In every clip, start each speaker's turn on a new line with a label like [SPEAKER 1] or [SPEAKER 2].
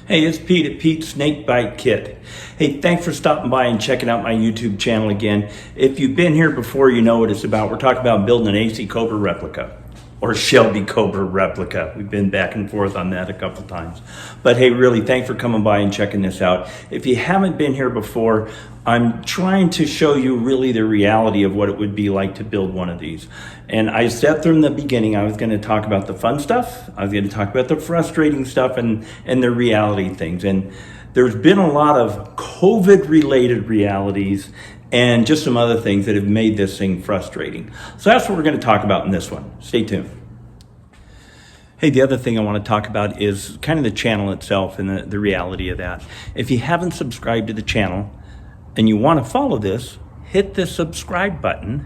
[SPEAKER 1] Hey, it's Pete at Pete's Snakebite Kit. Hey, thanks for stopping by and checking out my YouTube channel again. If you've been here before, you know what it's about. We're talking about building an AC Cobra replica or Shelby Cobra replica. We've been back and forth on that a couple times. But hey, really, thanks for coming by and checking this out. If you haven't been here before, I'm trying to show you really the reality of what it would be like to build one of these. And I said from the beginning, I was going to talk about the fun stuff. I was going to talk about the frustrating stuff and the reality things. And there's been a lot of COVID-related realities and just some other things that have made this thing frustrating. So that's what we're going to talk about in this one. Stay tuned. Hey, the other thing I want to talk about is kind of the channel itself and the reality of that. If you haven't subscribed to the channel and you want to follow this, hit the subscribe button.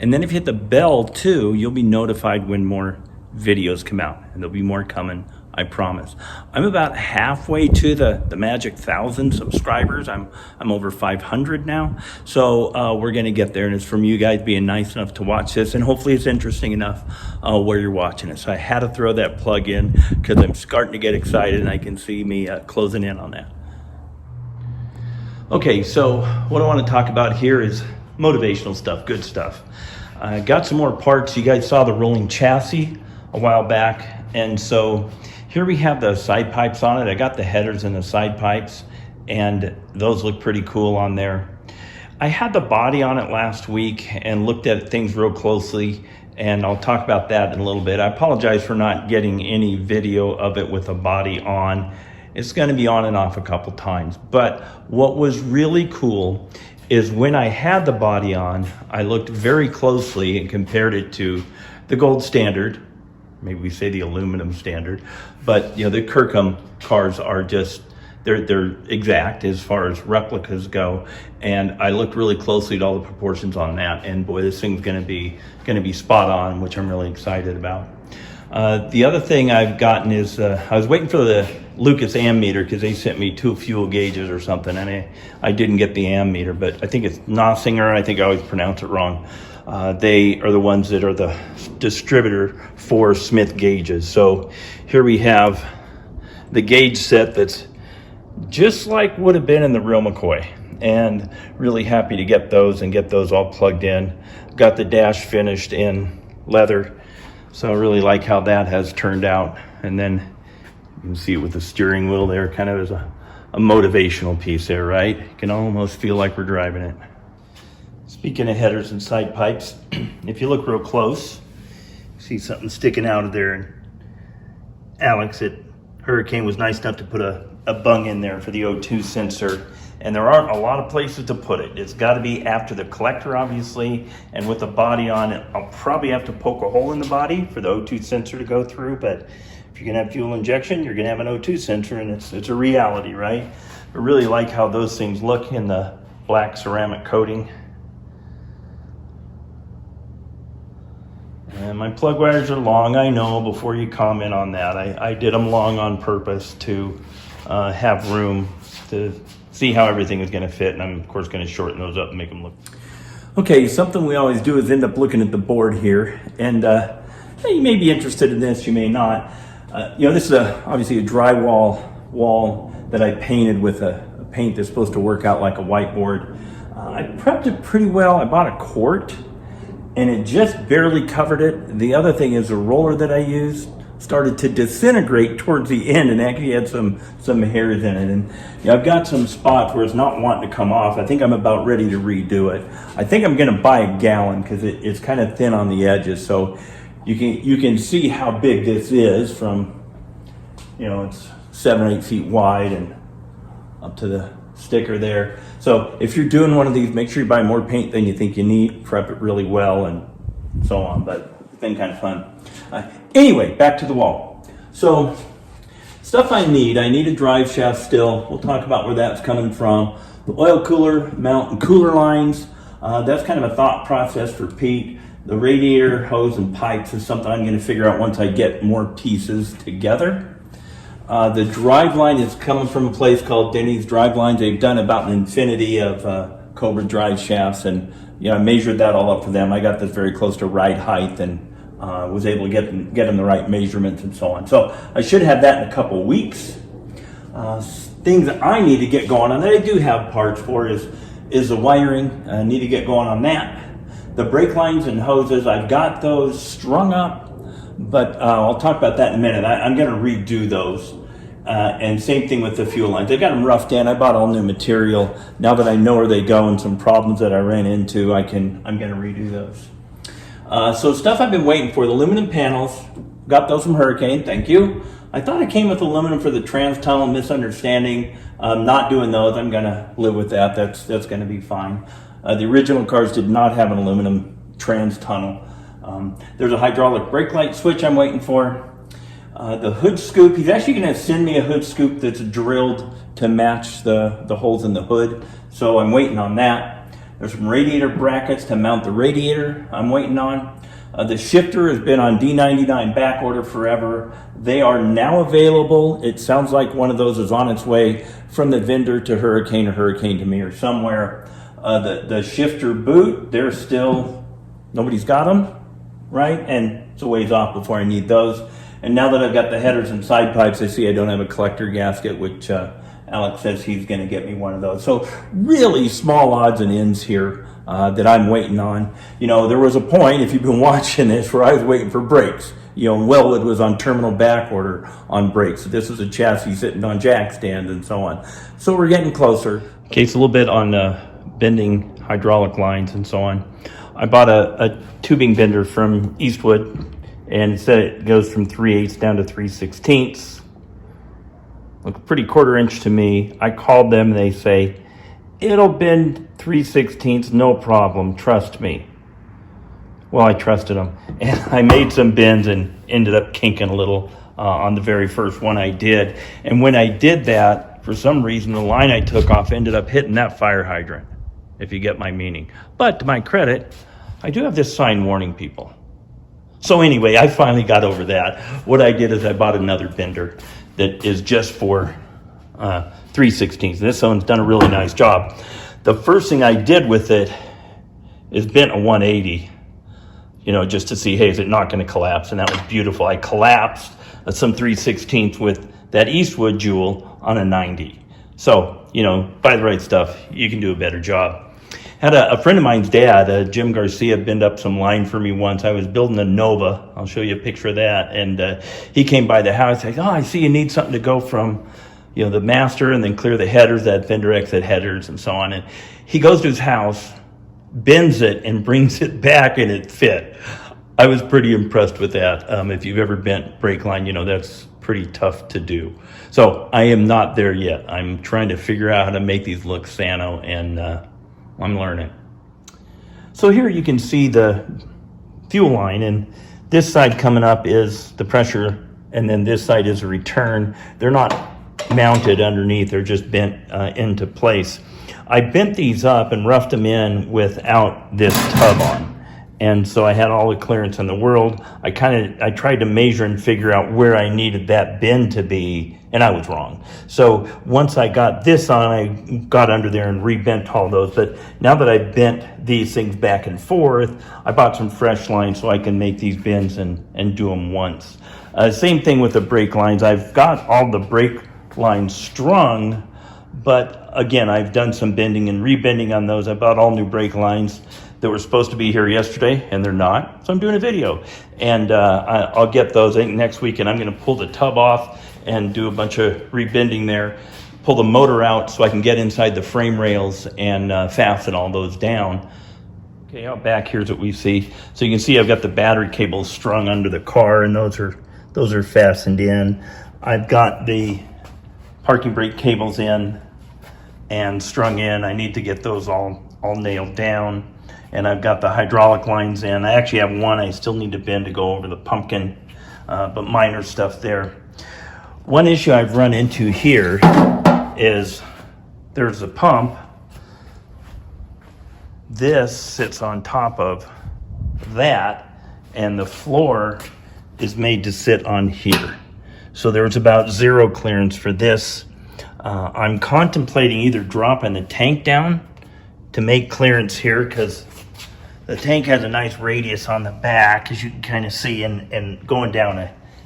[SPEAKER 1] And then if you hit the bell too, you'll be notified when more videos come out. And there'll be more coming, I promise. I'm about halfway to the magic 1,000 subscribers. I'm over 500 now. So we're gonna get there, and it's from you guys being nice enough to watch this, and hopefully it's interesting enough where you're watching it. So I had to throw that plug in because I'm starting to get excited and I can see me closing in on that. Okay, so what I want to talk about here is motivational stuff, good stuff. I got some more parts. You guys saw the rolling chassis a while back, and so here we have the side pipes on it. I got the headers and the side pipes, and those look pretty cool on there. I had the body on it last week and looked at things real closely, and I'll talk about that in a little bit. I apologize for not getting any video of it with the body on. It's going to be on and off a couple times. But what was really cool is when I had the body on, I looked very closely and compared it to the gold standard. Maybe we say the aluminum standard, but you know, the Kirkham cars are just, they're exact as far as replicas go. And I looked really closely at all the proportions on that, and boy, this thing's gonna be spot on, which I'm really excited about. The other thing I've gotten is, I was waiting for the Lucas ammeter because they sent me 2 fuel gauges or something, and I didn't get the ammeter, but I think it's Nossinger, I think I always pronounce it wrong. They are the ones that are the distributor for Smith gauges. So here we have the gauge set that's just like would have been in the real McCoy, and really happy to get those and get those all plugged in. Got the dash finished in leather, so I really like how that has turned out. And then you can see it with the steering wheel there, kind of as a motivational piece there, right? You can almost feel like we're driving it. Speaking of headers and side pipes, if you look real close, you see something sticking out of there. And Alex at Hurricane was nice enough to put a bung in there for the O2 sensor. And there aren't a lot of places to put it. It's got to be after the collector, obviously, and with the body on it, I'll probably have to poke a hole in the body for the O2 sensor to go through. But if you're gonna have fuel injection, you're gonna have an O2 sensor, and it's a reality, right? I really like how those things look in the black ceramic coating. And my plug wires are long, I know, before you comment on that. I did them long on purpose to have room to see how everything is going to fit, and I'm of course going to shorten those up and make them look. Okay, something we always do is end up looking at the board here, and you may be interested in this, you may not. You know, this is obviously a drywall wall that I painted with a paint that's supposed to work out like a whiteboard. I prepped it pretty well. I bought a quart, and it just barely covered it. The other thing is the roller that I used started to disintegrate towards the end and actually had some hairs in it. And you know, I've got some spots where it's not wanting to come off. I think I'm about ready to redo it. I think I'm gonna buy a gallon because it's kind of thin on the edges. So you can see how big this is from, you know, it's 7 or 8 feet wide and up to the sticker there. So if you're doing one of these, make sure you buy more paint than you think you need, prep it really well, and so on. But it's been kind of fun. Anyway, back to the wall. So stuff I need a drive shaft still. We'll talk about where that's coming from. The oil cooler mount and cooler lines. That's kind of a thought process for Pete. The radiator hose and pipes is something I'm going to figure out once I get more pieces together. The drive line is coming from a place called Denny's Drive Lines. They've done about an infinity of Cobra drive shafts, and you know, I measured that all up for them. I got this very close to ride height, and was able to get them the right measurements and so on. So I should have that in a couple weeks. Things that I need to get going on that I do have parts for is the wiring. I need to get going on that. The brake lines and hoses, I've got those strung up, but I'll talk about that in a minute. I'm going to redo those. And same thing with the fuel lines. I got them roughed in. I bought all new material. Now that I know where they go and some problems that I ran into, I'm going to redo those. So stuff I've been waiting for, the aluminum panels, got those from Hurricane, thank you. I thought it came with aluminum for the trans tunnel, misunderstanding. Not doing those, I'm gonna live with that, that's gonna be fine. The original cars did not have an aluminum trans tunnel. There's a hydraulic brake light switch I'm waiting for. The hood scoop, he's actually gonna send me a hood scoop that's drilled to match the holes in the hood. So I'm waiting on that. There's some radiator brackets to mount the radiator I'm waiting on. The shifter has been on D99 back order forever. They are now available. It sounds like one of those is on its way from the vendor to Hurricane or Hurricane to me or somewhere. The shifter boot, they're still, nobody's got them, right? And it's a ways off before I need those. And now that I've got the headers and side pipes, I see I don't have a collector gasket, which Alex says he's gonna get me one of those. So really small odds and ends here that I'm waiting on. You know, there was a point, if you've been watching this, where I was waiting for brakes. You know, Wellwood was on terminal back order on brakes. This is a chassis sitting on jack stands and so on. So we're getting closer. Okay, it's a little bit on bending hydraulic lines and so on. I bought a tubing bender from Eastwood, and it said it goes from 3/8 down to 3/16. Look pretty 1/4 inch to me. I called them, and they say, it'll bend 3/16, no problem, trust me. Well, I trusted them, and I made some bends and ended up kinking a little on the very first one I did. And when I did that, for some reason, the line I took off ended up hitting that fire hydrant, if you get my meaning. But to my credit, I do have this sign warning people. So anyway, I finally got over that. What I did is I bought another bender that is just for 3/16. This one's done a really nice job. The first thing I did with it is bent a 180, you know, just to see, hey, is it not going to collapse? And that was beautiful. I collapsed some 3/16 with that Eastwood jewel on a 90. So, you know, buy the right stuff, you can do a better job. Had a friend of mine's dad, Jim Garcia, bend up some line for me once. I was building a Nova. I'll show you a picture of that. And he came by the house. He said, oh, I see you need something to go from, you know, the master and then clear the headers, that fender exit headers and so on. And he goes to his house, bends it and brings it back, and it fit. I was pretty impressed with that. If you've ever bent brake line, you know, that's pretty tough to do. So I am not there yet. I'm trying to figure out how to make these look Sano, and I'm learning. So here you can see the fuel line, and this side coming up is the pressure, and then this side is a return. They're not mounted underneath, they're just bent into place. I bent these up and roughed them in without this tub on. And so I had all the clearance in the world. I tried to measure and figure out where I needed that bend to be, and I was wrong. So once I got this on, I got under there and rebent all those. But now that I bent these things back and forth, I bought some fresh lines so I can make these bends and do them once. Same thing with the brake lines. I've got all the brake lines strung, but again, I've done some bending and rebending on those. I bought all new brake lines that were supposed to be here yesterday, and they're not. So I'm doing a video, and I'll get those, I think, next week, and I'm gonna pull the tub off and do a bunch of rebending there, pull the motor out so I can get inside the frame rails and fasten all those down. Okay, out back, here's what we see. So you can see I've got the battery cables strung under the car, and those are fastened in. I've got the parking brake cables in and strung in. I need to get those all nailed down. And I've got the hydraulic lines in. I actually have one I still need to bend to go over the pumpkin, but minor stuff there. One issue I've run into here is there's a pump. This sits on top of that, and the floor is made to sit on here. So there's about zero clearance for this. I'm contemplating either dropping the tank down to make clearance here, because the tank has a nice radius on the back, as you can kind of see, and going down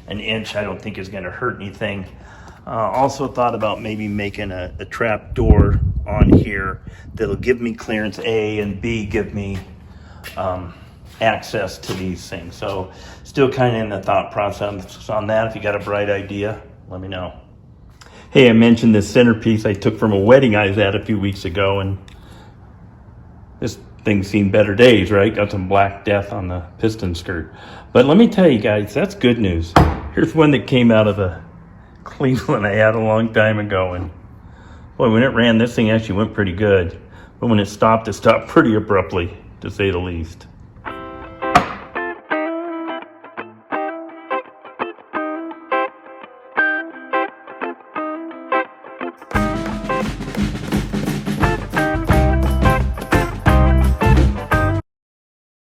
[SPEAKER 1] an inch I don't think is going to hurt anything. Also thought about maybe making a trap door on here that'll give me clearance A, and B, give me access to these things. So still kind of in the thought process on that. If you got a bright idea, let me know. Hey, I mentioned this centerpiece I took from a wedding I was at a few weeks ago, and this thing's seen better days, right? Got some black death on the piston skirt. But let me tell you guys, that's good news. Here's one that came out of a Cleveland I had a long time ago, and boy, when it ran, this thing actually went pretty good. But when it stopped pretty abruptly, to say the least.